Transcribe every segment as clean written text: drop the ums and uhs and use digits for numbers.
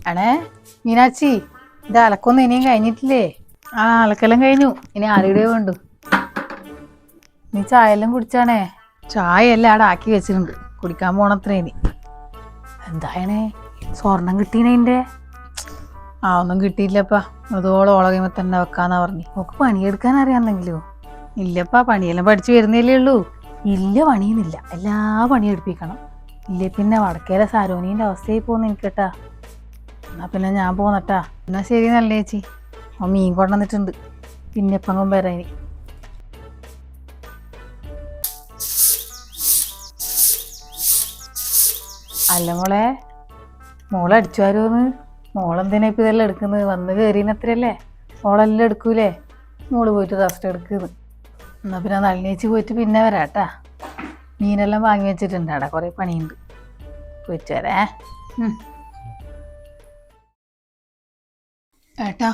ആണേ മീനാക്ഷി, ഇത് അലക്കൊന്നും ഇനിയും കഴിഞ്ഞിട്ടില്ലേ? ആ, അലക്കെല്ലാം കഴിഞ്ഞു. ഇനി ആരുടെ വേണ്ടു? നീ ചായ എല്ലാം കുടിച്ചാണേ? ചായ എല്ലാം അവിടെ ആക്കി വെച്ചിട്ടുണ്ട്, കുടിക്കാൻ പോണത്രേ. ഇനി എന്തായണേ, സ്വർണം കിട്ടീനതിൻ്റെ? ആ, ഒന്നും കിട്ടിയില്ലപ്പാ. അതോളം ഓളകയുമ്പോൾ തന്നെ വെക്കാന്നാ പറഞ്ഞു. ഒക്കെ പണിയെടുക്കാൻ അറിയാമെന്നെങ്കിലോ? ഇല്ലപ്പാ, പണിയെല്ലാം പഠിച്ചു വരുന്നില്ലേ ഉള്ളൂ. ഇല്ല, പണിയുന്നില്ല, എല്ലാ പണിയും എടുപ്പിക്കണം. ഇല്ലേ പിന്നെ വടക്കേലെ സരോനീൻ്റെ അവസ്ഥയായി പോകുന്നു എനിക്ക് കേട്ടാ. എന്നാ പിന്നെ ഞാൻ പോന്നട്ടാ. എന്നാ ശരി നല്ല ചേച്ചി. മീൻ കൊണ്ടുവന്നിട്ടുണ്ട്, പിന്നെ എപ്പം വരാം ഇനി. അല്ല മോളെ അടിച്ചു വരുമോന്ന്? മോളെന്തിനാ ഇപ്പം ഇതെല്ലാം എടുക്കുന്നത്? വന്ന് കയറിനത്രയല്ലേ, മോളെല്ലാം എടുക്കൂലേ? മോള് പോയിട്ട് റെസ്റ്റ് എടുക്കുന്നു. എന്നാൽ പിന്നെ നളിനേച്ചി പോയിട്ട് പിന്നെ വരാട്ടാ. മീനെല്ലാം വാങ്ങി വെച്ചിട്ടുണ്ട്, അവിടെ കുറേ പണിയുണ്ട്. പോയിട്ട് വരേ. ഏട്ടാ,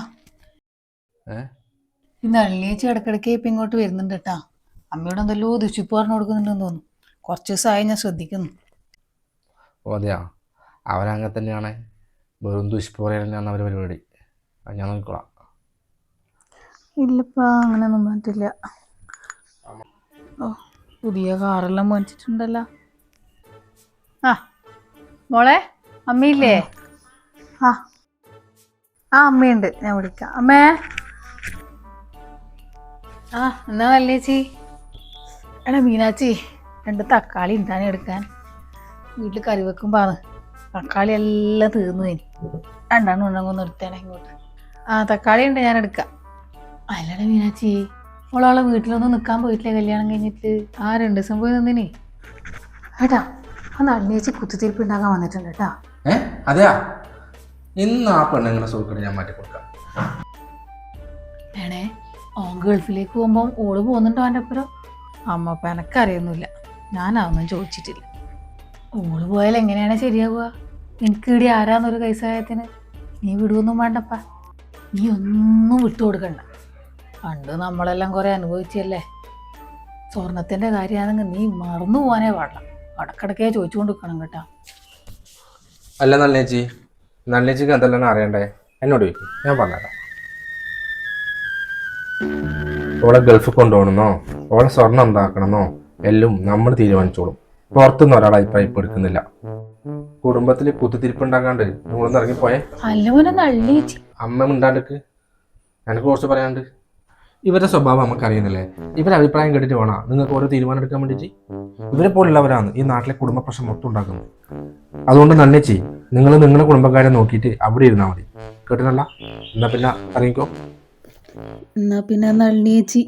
ഈ നളിനേച്ചി ഇടക്കിടയ്ക്ക് ഇപ്പം ഇങ്ങോട്ട് വരുന്നുണ്ട് കേട്ടാ. അമ്മയോട് എന്തെല്ലോ ദുഷിപ്പ് പറഞ്ഞു കൊടുക്കുന്നുണ്ടെന്ന് തോന്നുന്നു. കുറച്ച് ദിവസമായി ഞാൻ ശ്രദ്ധിക്കുന്നു. ഓ അതെയാ, അവരങ്ങനെ തന്നെയാണ്. വെറും ദുഷിപ്പ് പറയാൻ തന്നെയാണ് അവർ പരിപാടി. ഞാൻ നോക്കിക്കോളാം. ഇല്ലപ്പാ, അങ്ങനെയൊന്നും പറ്റില്ല. ഓ, പുതിയ കാറെല്ലാം മേടിച്ചിട്ടുണ്ടല്ലോ. ആ മോളെ, അമ്മയില്ലേ? ആ ആ, അമ്മയുണ്ട്, ഞാൻ വിളിക്കാം. അമ്മേ. ആ, എന്നാ നല്ലേച്ചി? എടാ മീനാച്ചി, 2 തക്കാളി ഉണ്ടാനെ എടുക്കാൻ. വീട്ടിൽ കറി വെക്കുമ്പോന്ന് തക്കാളി എല്ലാം തീർന്നു. ഇനി 2 ഉണ്ടെങ്കിൽ നിർത്തേണേ ഇങ്ങോട്ട്. ആ, തക്കാളി ഉണ്ട്, ഞാൻ എടുക്കാം. അല്ലടാ മീനാച്ചി, മോളെ വീട്ടിലൊന്നും നിൽക്കാൻ പോയിട്ടില്ലേ കല്യാണം കഴിഞ്ഞിട്ട്? ആ, 2 ദിവസം പോയി നിന്നിനി. ഏട്ടാ, ആ നളിനേച്ചി കുത്തിത്തിരിപ്പ് ഉണ്ടാക്കാൻ വന്നിട്ടുണ്ട് കേട്ടാ. അതെയാ, ഇന്ന് ആ പെണ്ണുങ്ങളെ സുഖം ഞാൻ മാറ്റി കൊടുക്കാം. ഏണേ, ഓൻ ഗൾഫിലേക്ക് പോകുമ്പോൾ ഓള് പോകുന്നുണ്ടോ അവൻ്റെ അപ്പുറം? അമ്മ അപ്പം എനക്കറിയൊന്നുമില്ല, ഞാനതൊന്നും ചോദിച്ചിട്ടില്ല. ഓള് പോയാൽ എങ്ങനെയാണ് ശരിയാവുക? എനിക്ക് ഇവിടെ ആരാന്നൊരു കൈസഹായത്തിന്? നീ വിടുവൊന്നും വേണ്ടപ്പാ, നീ ഒന്നും വിട്ടു കൊടുക്കണ്ട. പണ്ട് നമ്മളെല്ലാം കുറേ അനുഭവിച്ചല്ലേ. സ്വർണത്തിൻ്റെ കാര്യമാണെങ്കിൽ നീ മറന്നു പോകാനേ പാടില്ല, ഇടക്കിടക്കേ ചോദിച്ചുകൊണ്ട് നിൽക്കണം കേട്ടാ. അല്ല നല്ലേച്ചിക്ക് എന്തെല്ലാം അറിയണ്ടേ? എന്നോട് ചോദിക്കും, ഞാൻ പറഞ്ഞേക്കാം. ഓളെ ഗൾഫ് കൊണ്ടുപോകണമെന്നോ ഓളെ സ്വർണം എന്താക്കണമെന്നോ എല്ലാം നമ്മൾ തീരുമാനിച്ചോളും. പുറത്തുനിന്ന് ഒരാൾ അഭിപ്രായം ഇപ്പം എടുക്കുന്നില്ല. കുടുംബത്തിൽ കുത്തിത്തിരിപ്പുണ്ടാക്കാണ്ട് നിങ്ങളൊന്ന് ഇറങ്ങിപ്പോയേ. അമ്മ മിണ്ടാണ്ടിക്ക്, എനിക്ക് കുറച്ച് പറയാണ്ട്. ഇവരുടെ സ്വഭാവം നമുക്കറിയുന്നില്ലേ? ഇവരെ അഭിപ്രായം കേട്ടിട്ട് വേണം നിങ്ങൾക്ക് ഓരോ തീരുമാനം എടുക്കാൻ വേണ്ടിയിട്ട്. ഇവരെ പോലുള്ളവരാണ് ഈ നാട്ടിലെ കുടുംബ പ്രശ്നം മൊത്തം ഉണ്ടാക്കുന്നത്. അതുകൊണ്ട് നന്നേച്ചി, നിങ്ങൾ നിങ്ങളുടെ കുടുംബക്കാരെ നോക്കിയിട്ട് അവിടെ ഇരുന്നാൽ മതി, കേട്ടിട്ടല്ല? എന്നാ പിന്നെ ഇറങ്ങിക്കോ. എന്നാ പിന്നെ നളിനേച്ചി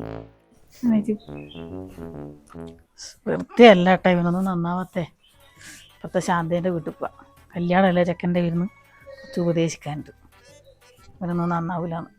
വെറുതെ അല്ല കേട്ടോ ഇവനൊന്നും നന്നാവത്തെ. ഇപ്പോഴത്തെ ശാന്തേൻ്റെ വീട്ടിൽ പോവാം, കല്യാണമല്ലേ ചെക്കൻ്റെ വരുന്നു, കുറച്ച് ഉപദേശിക്കാനുണ്ട്. ഇവനൊന്നും നന്നാവില്ലാന്ന്.